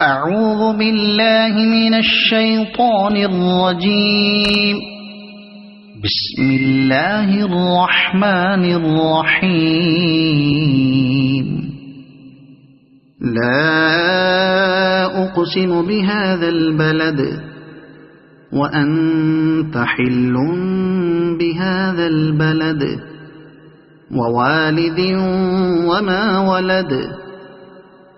أعوذ بالله من الشيطان الرجيم. بسم الله الرحمن الرحيم. لا أقسم بهذا البلد وأنت حل بهذا البلد ووالد وما ولد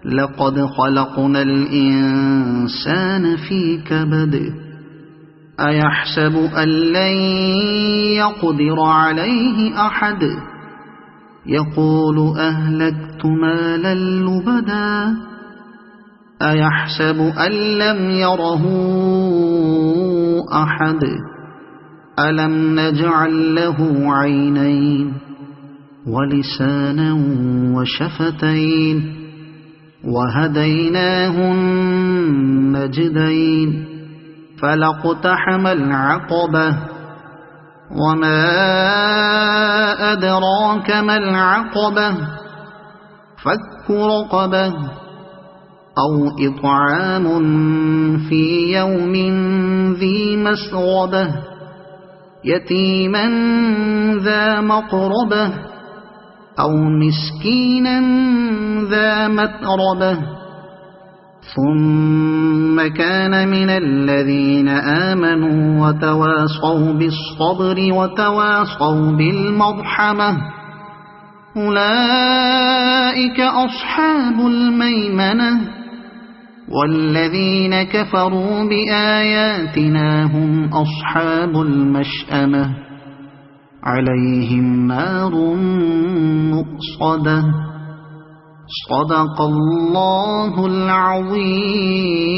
لقد خلقنا الإنسان في كبد أيحسب أن لن يقدر عليه أحد يقول أهلكت مالا لبدا أيحسب أن لم يره أحد ألم نجعل له عينين ولسانا وشفتين وهديناه النجدين فلاقتحم العقبة وما أدراك ما العقبة فك رقبة أو إطعام في يوم ذي مسغبة يتيما ذا مقربة أو مسكينا ذا متربة ثم كان من الذين آمنوا وتواصوا بالصبر وتواصوا بالمرحمة أولئك أصحاب الميمنة والذين كفروا بآياتنا هم أصحاب المشأمة عليهم نار مؤصدة. صدق الله العظيم.